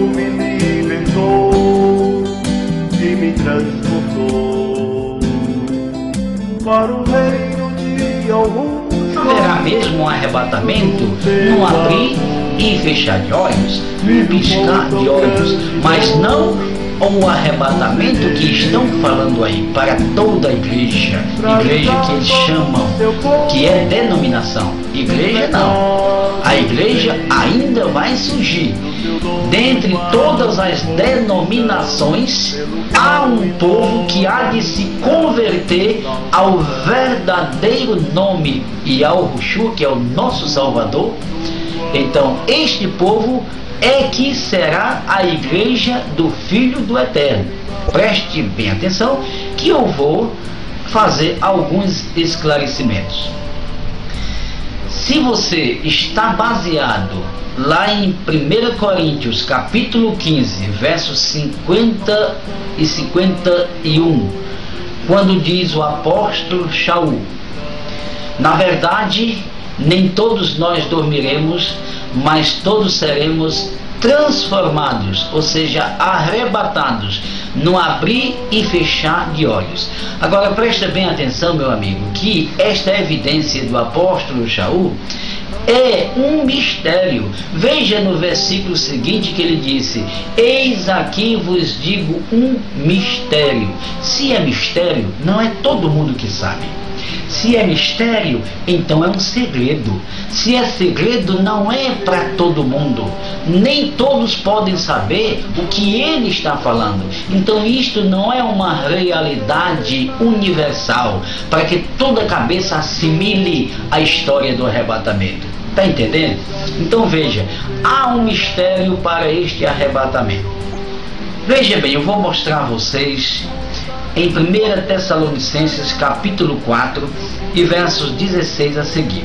me libertou e me transportou para o reino de algum. Haverá mesmo um arrebatamento num abrir e fechar de olhos, num piscar de olhos, mas não o arrebatamento que estão falando aí para toda a igreja que eles chamam, que é denominação. Igreja não, a igreja ainda vai surgir. Dentre todas as denominações, há um povo que há de se converter ao verdadeiro nome e ao Yeshua, que é o nosso Salvador. Então este povo é que será a igreja do Filho do Eterno. Preste bem atenção que eu vou fazer alguns esclarecimentos. Se você está baseado lá em 1 Coríntios capítulo 15, versos 50 e 51, quando diz o apóstolo Shaul: na verdade, nem todos nós dormiremos, mas todos seremos transformados, ou seja, arrebatados, no abrir e fechar de olhos. Agora presta bem atenção, meu amigo, que esta evidência do apóstolo Shaul é um mistério. Veja no versículo seguinte que ele disse: eis aqui vos digo um mistério. Se é mistério, não é todo mundo que sabe. Se é mistério, então é um segredo. Se é segredo, não é para todo mundo. Nem todos podem saber o que ele está falando. Então isto não é uma realidade universal para que toda cabeça assimile a história do arrebatamento. Está entendendo? Então veja, há um mistério para este arrebatamento. Veja bem, eu vou mostrar a vocês em 1 Tessalonicenses capítulo 4 e versos 16 a seguir.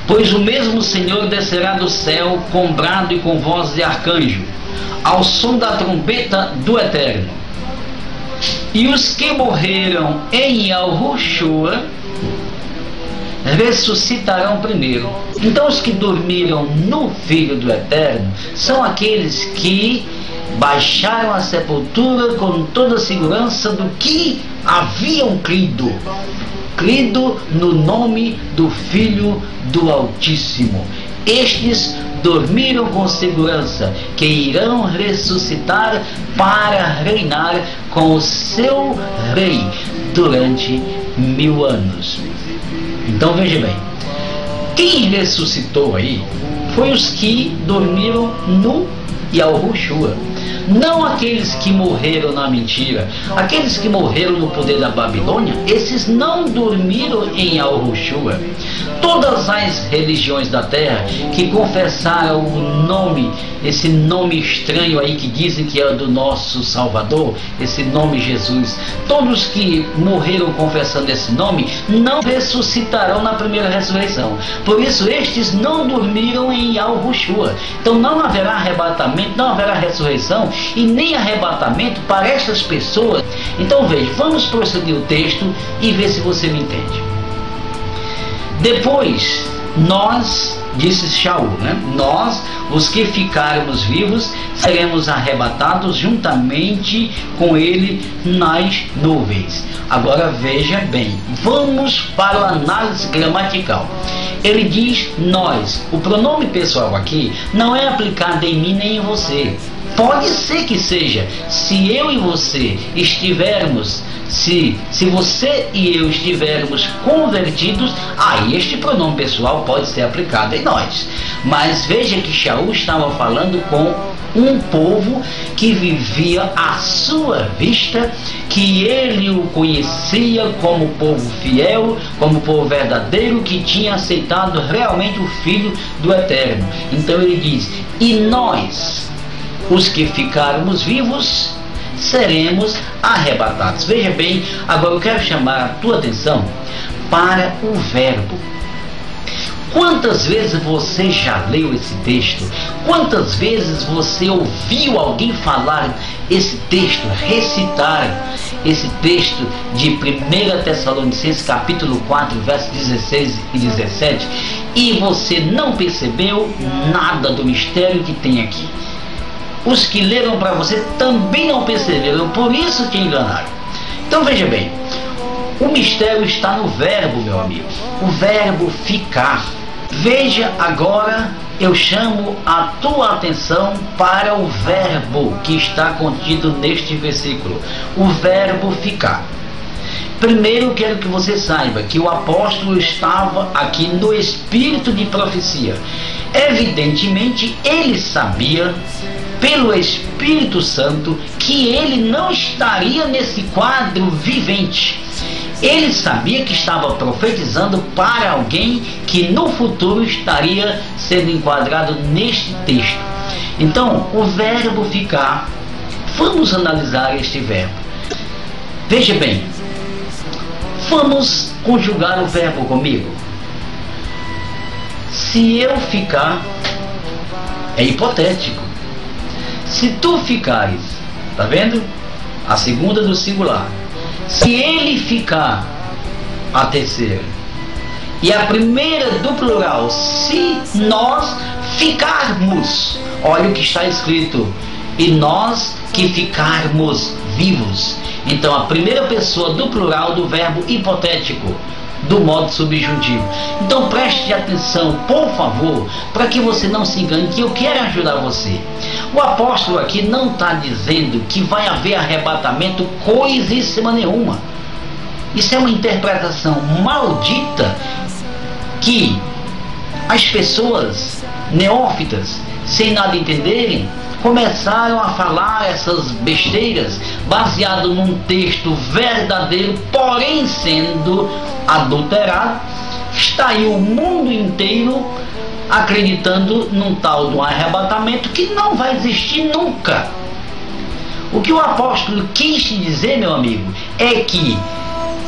Pois o mesmo Senhor descerá do céu com brado e com voz de arcanjo, ao som da trombeta do Eterno. E os que morreram em Yahushua ressuscitarão primeiro. Então os que dormiram no Filho do Eterno são aqueles que baixaram a sepultura com toda a segurança do que haviam crido no nome do Filho do Altíssimo. Estes dormiram com segurança que irão ressuscitar para reinar com o seu rei durante 1000 anos. Então veja bem, quem ressuscitou aí foi os que dormiram no Yahushua, não aqueles que morreram na mentira. Aqueles que morreram no poder da Babilônia, esses não dormiram em Yahushua. Todas as religiões da terra que confessaram o nome, esse nome estranho aí que dizem que é do nosso Salvador, esse nome Jesus, todos que morreram confessando esse nome não ressuscitarão na primeira ressurreição. Por isso estes não dormiram em Yahushua. Então não haverá arrebatamento, não haverá ressurreição e nem arrebatamento para estas pessoas. Então veja, vamos prosseguir o texto e ver se você me entende. Depois nós, disse Shaul, nós, os que ficarmos vivos, seremos arrebatados juntamente com ele nas nuvens. Agora veja bem, vamos para a análise gramatical. Ele diz nós. O pronome pessoal aqui não é aplicado em mim nem em você. Pode ser que seja, se eu e você estivermos, se você e eu estivermos convertidos, aí este pronome pessoal pode ser aplicado em nós. Mas veja que Shaul estava falando com um povo que vivia à sua vista, que ele o conhecia como povo fiel, como povo verdadeiro, que tinha aceitado realmente o Filho do Eterno. Então ele diz, e nós, os que ficarmos vivos, seremos arrebatados. Veja bem, agora eu quero chamar a tua atenção para o verbo. Quantas vezes você já leu esse texto? Quantas vezes você ouviu alguém falar esse texto, recitar esse texto de 1 Tessalonicenses capítulo 4, versos 16 e 17, e você não percebeu nada do mistério que tem aqui? Os que leram para você também não perceberam, por isso te enganaram. Então veja bem, o mistério está no verbo, meu amigo, o verbo ficar. Veja agora, eu chamo a tua atenção para o verbo que está contido neste versículo, o verbo ficar. Primeiro quero que você saiba que o apóstolo estava aqui no espírito de profecia. Evidentemente ele sabia pelo Espírito Santo que ele não estaria nesse quadro vivente. Ele sabia que estava profetizando para alguém que no futuro estaria sendo enquadrado neste texto. Então, o verbo ficar, vamos analisar este verbo. Veja bem, vamos conjugar o verbo comigo. Se eu ficar, é hipotético. Se tu ficares, tá vendo? A segunda do singular. Se ele ficar, a terceira. E a primeira do plural, se nós ficarmos. Olha o que está escrito. E nós que ficarmos vivos. Então a primeira pessoa do plural do verbo hipotético, do modo subjuntivo. Então preste atenção, por favor, para que você não se engane, que eu quero ajudar você. O apóstolo aqui não está dizendo que vai haver arrebatamento coisíssima nenhuma. Isso é uma interpretação maldita que as pessoas neófitas, sem nada entenderem, começaram a falar essas besteiras baseado num texto verdadeiro, porém sendo adulterado. Está aí o mundo inteiro acreditando num tal de um arrebatamento que não vai existir nunca. O que o apóstolo quis te dizer, meu amigo, é que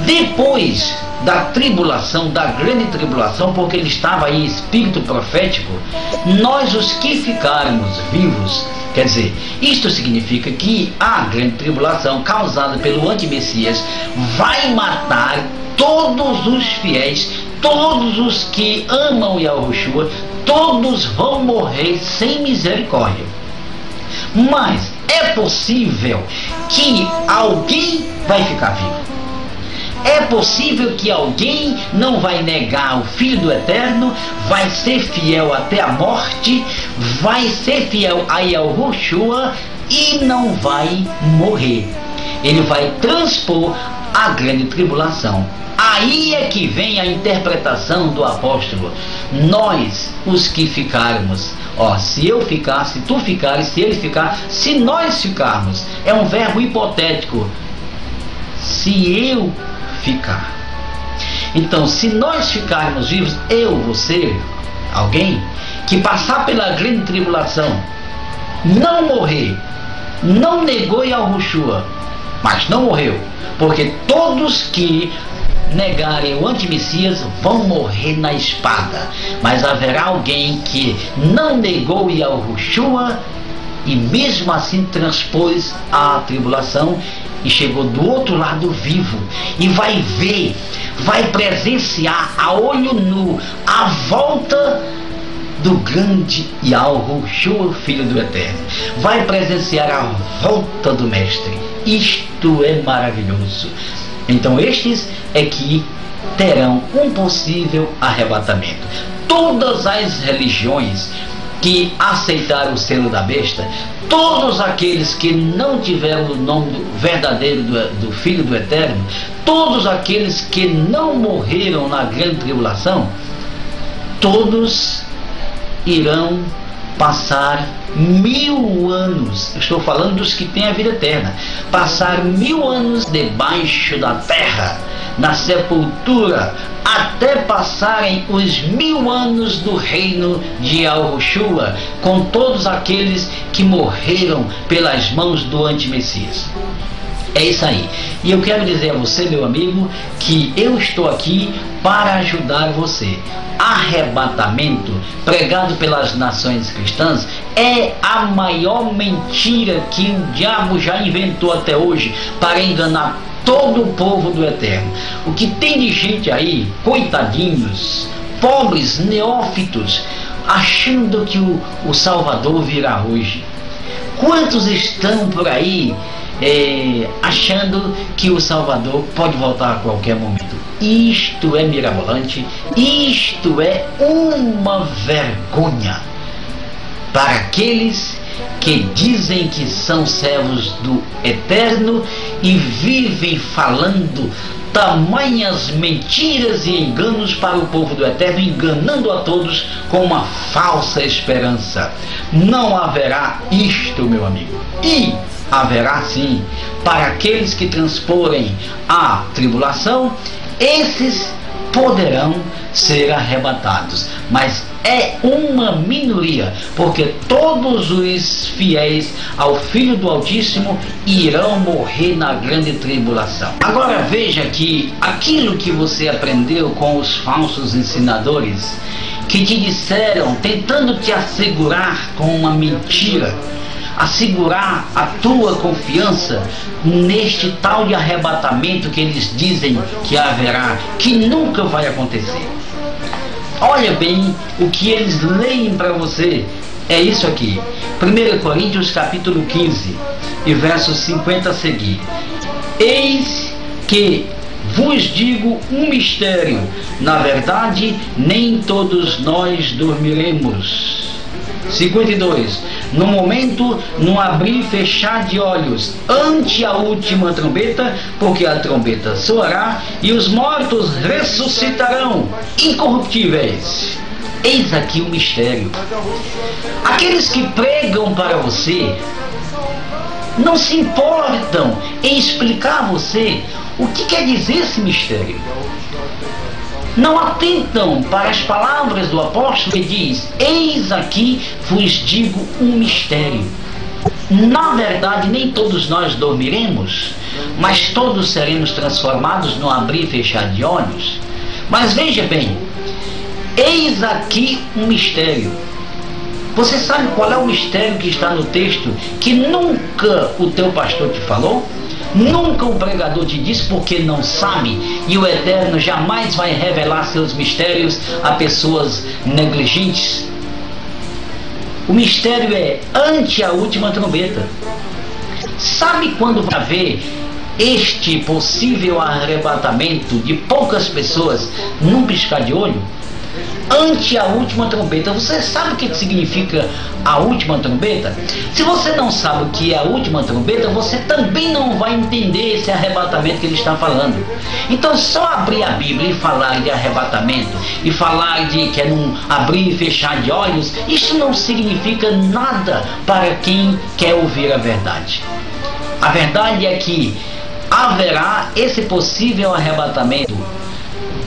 depois da tribulação, da grande tribulação, porque ele estava aí em espírito profético, nós os que ficarmos vivos, quer dizer, isto significa que a grande tribulação causada pelo antimessias vai matar todos os fiéis, todos os que amam Yahushua, todos vão morrer sem misericórdia. Mas é possível que alguém vai ficar vivo. É possível que alguém não vai negar o Filho do Eterno, vai ser fiel até a morte, vai ser fiel a Yahushua e não vai morrer. Ele vai transpor a grande tribulação. Aí é que vem a interpretação do apóstolo. Nós, os que ficarmos, se eu ficar, se tu ficares, se ele ficar, se nós ficarmos, é um verbo hipotético. Se eu ficar. Então, se nós ficarmos vivos, eu, você, alguém que passar pela grande tribulação, não morrer, não negou Yahushua, mas não morreu, porque todos que negarem o antimessias vão morrer na espada, mas haverá alguém que não negou Yahushua e mesmo assim transpôs a tribulação e chegou do outro lado vivo, e vai ver, vai presenciar a olho nu a volta do grande Yahushua, Filho do Eterno. Vai presenciar a volta do Mestre. Isto é maravilhoso. Então estes é que terão um possível arrebatamento. Todas as religiões que aceitaram o selo da besta, todos aqueles que não tiveram o nome verdadeiro do Filho do Eterno, todos aqueles que não morreram na grande tribulação, todos irão passar 1000 anos, estou falando dos que têm a vida eterna, passar 1000 anos debaixo da terra, na sepultura, até passarem os 1000 anos do reino de Yahushua, com todos aqueles que morreram pelas mãos do antimessias. É isso aí. E eu quero dizer a você, meu amigo, que eu estou aqui para ajudar você. Arrebatamento, pregado pelas nações cristãs, é a maior mentira que o diabo já inventou até hoje para enganar todo o povo do Eterno. O que tem de gente aí, coitadinhos, pobres, neófitos, achando que o Salvador virá hoje. Quantos estão por aí achando que o Salvador pode voltar a qualquer momento? Isto é mirabolante, isto é uma vergonha para aqueles que dizem que são servos do Eterno e vivem falando tamanhas mentiras e enganos para o povo do Eterno, enganando a todos com uma falsa esperança. Não haverá isto, meu amigo. E haverá sim para aqueles que transporem a tribulação, esses poderão ser arrebatados, mas é uma minoria, porque todos os fiéis ao Filho do Altíssimo irão morrer na grande tribulação. Agora veja que aquilo que você aprendeu com os falsos ensinadores, que te disseram, tentando te assegurar com uma mentira, assegurar a tua confiança neste tal de arrebatamento que eles dizem que haverá, que nunca vai acontecer. Olha bem o que eles leem para você. É isso aqui, 1 Coríntios capítulo 15 e versos 50 a seguir. Eis que vos digo um mistério, na verdade nem todos nós dormiremos. 52. No momento, num abrir e fechar de olhos, ante a última trombeta, porque a trombeta soará e os mortos ressuscitarão incorruptíveis. Eis aqui o mistério. Aqueles que pregam para você não se importam em explicar a você o que quer dizer esse mistério. Não atentam para as palavras do apóstolo que diz: eis aqui vos digo um mistério. Na verdade, nem todos nós dormiremos, mas todos seremos transformados no abrir e fechar de olhos. Mas veja bem, eis aqui um mistério. Você sabe qual é o mistério que está no texto que nunca o teu pastor te falou? Nunca o pregador te disse, porque não sabe, e o Eterno jamais vai revelar seus mistérios a pessoas negligentes. O mistério é ante a última trombeta. Sabe quando vai haver este possível arrebatamento de poucas pessoas num piscar de olho? Ante a última trombeta. Você sabe o que significa a última trombeta? Se você não sabe o que é a última trombeta, você também não vai entender esse arrebatamento que ele está falando. Então, só abrir a Bíblia e falar de arrebatamento, e falar de que é num abrir e fechar de olhos, isso não significa nada para quem quer ouvir a verdade. A verdade é que haverá esse possível arrebatamento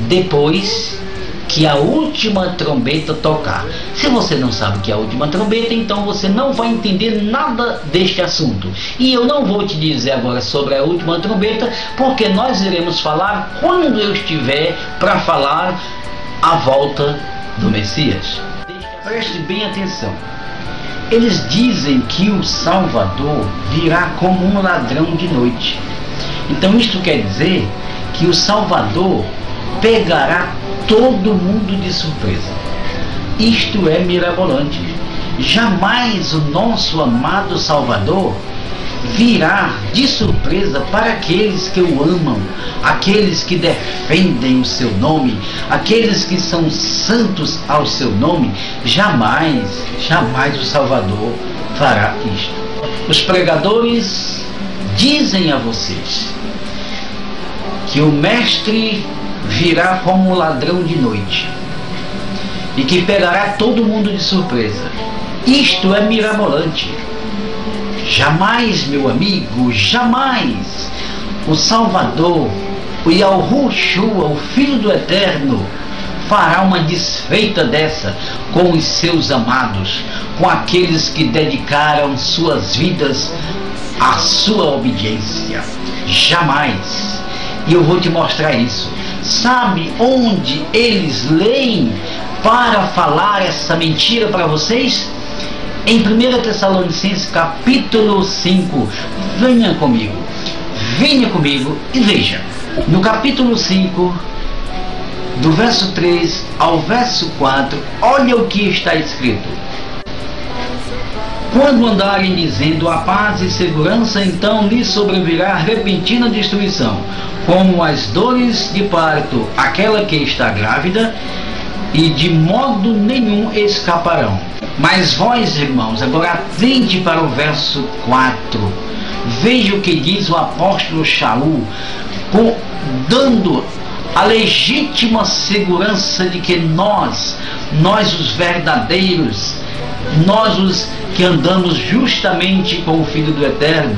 depois que a última trombeta tocar. Se você não sabe o que é a última trombeta, então você não vai entender nada deste assunto. E eu não vou te dizer agora sobre a última trombeta, porque nós iremos falar quando eu estiver para falar a volta do Messias. Preste bem atenção. Eles dizem que o Salvador virá como um ladrão de noite. Então isto quer dizer que o Salvador pegará todo mundo de surpresa. Isto é mirabolante. Jamais o nosso amado Salvador virá de surpresa para aqueles que o amam, aqueles que defendem o seu nome, aqueles que são santos ao seu nome. Jamais o Salvador fará isto. Os pregadores dizem a vocês que o Mestre virá como um ladrão de noite e que pegará todo mundo de surpresa. Isto é mirabolante. Jamais, meu amigo, jamais o Salvador, o Yahushua, o Filho do Eterno, fará uma desfeita dessa com os seus amados, com aqueles que dedicaram suas vidas à sua obediência. Jamais. E eu vou te mostrar isso. Sabe onde eles leem para falar essa mentira para vocês? Em 1 Tessalonicenses capítulo 5. Venha comigo e veja. No capítulo 5, do verso 3 ao verso 4, olha o que está escrito. Quando andarem dizendo a paz e segurança, então lhes sobrevirá repentina destruição, como as dores de parto, aquela que está grávida, e de modo nenhum escaparão. Mas vós, irmãos, agora atende para o verso 4. Veja o que diz o apóstolo Shaul, dando a legítima segurança de que nós os verdadeiros, nós os que andamos justamente com o Filho do Eterno,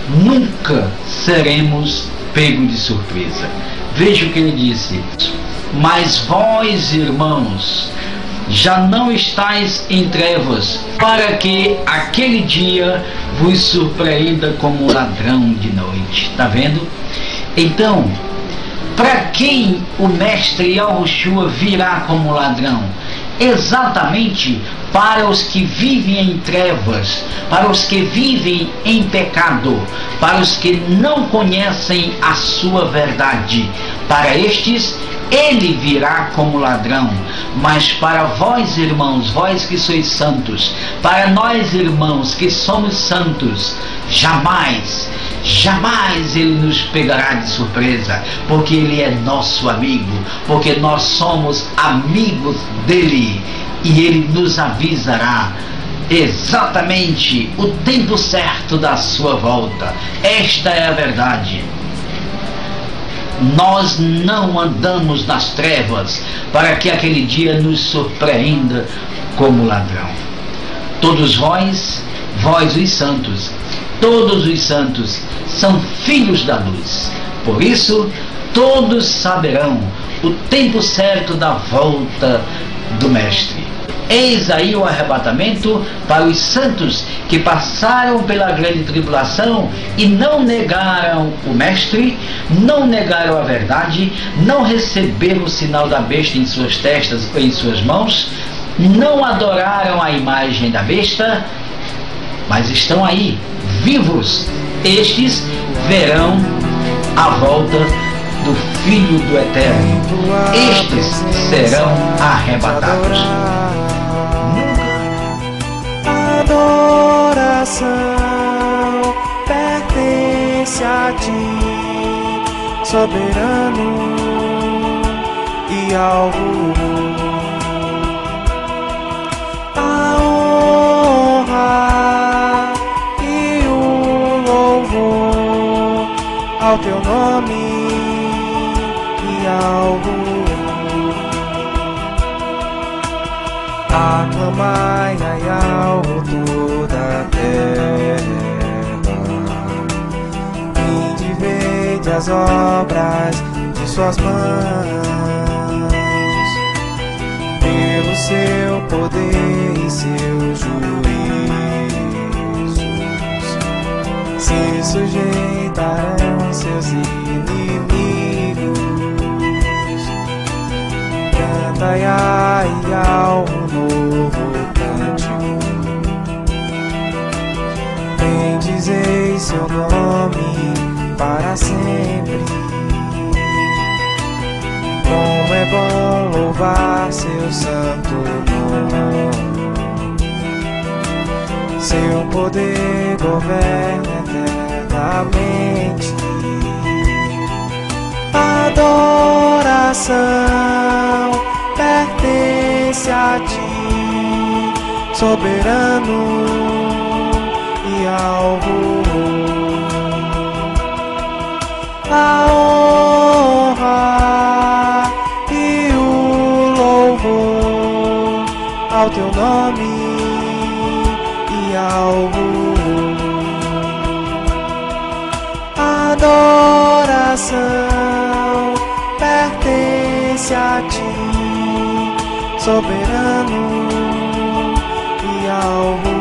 nunca seremos pegos de surpresa. Veja o que ele disse: mas vós, irmãos, já não estáis em trevas, para que aquele dia vos surpreenda como ladrão de noite. Está vendo? Então, para quem o Mestre Yahushua virá como ladrão? Exatamente para os que vivem em trevas, para os que vivem em pecado, para os que não conhecem a sua verdade. Para estes ele virá como ladrão. Mas para vós, irmãos, vós que sois santos, para nós, irmãos, que somos santos, jamais ele nos pegará de surpresa, porque ele é nosso amigo, porque nós somos amigos dele, e ele nos avisará exatamente o tempo certo da sua volta. Esta é a verdade. Nós não andamos nas trevas para que aquele dia nos surpreenda como ladrão. Todos vós os santos, todos os santos são filhos da luz. Por isso, todos saberão o tempo certo da volta do Mestre. Eis aí o arrebatamento para os santos que passaram pela grande tribulação e não negaram o Mestre, não negaram a verdade, não receberam o sinal da besta em suas testas ou em suas mãos, não adoraram a imagem da besta, mas estão aí, vivos. Estes verão a volta do Filho do Eterno. Estes serão arrebatados. Adoração pertence a ti, soberano e alvo. A honra e o louvor ao teu nome e alvo. Aclamai ao toda a terra, vinde vede as obras de suas mãos, pelo seu poder e seus juízos se sujeitarão seus inimigos. Cantai ao novo cântico, bendizei seu nome para sempre. Como é bom louvar seu santo nome, seu poder governa eternamente. Adoração pertence a ti, soberano e alvo. A honra e o louvor ao teu nome e alvo. Adoração pertence a ti, soberano e alvo.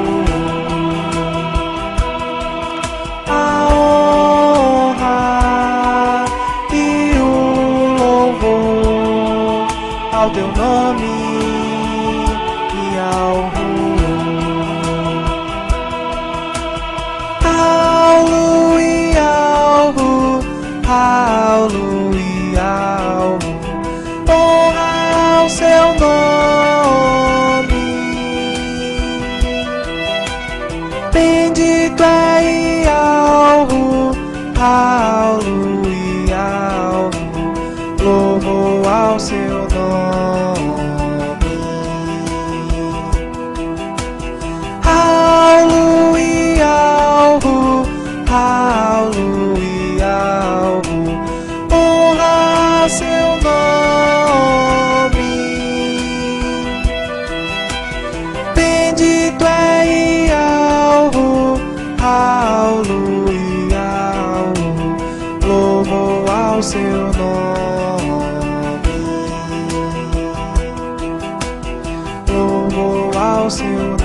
A honra e o louvor ao teu nome e alvo. Alvo e alvo, alvo e alvo, honra ao seu nome. seu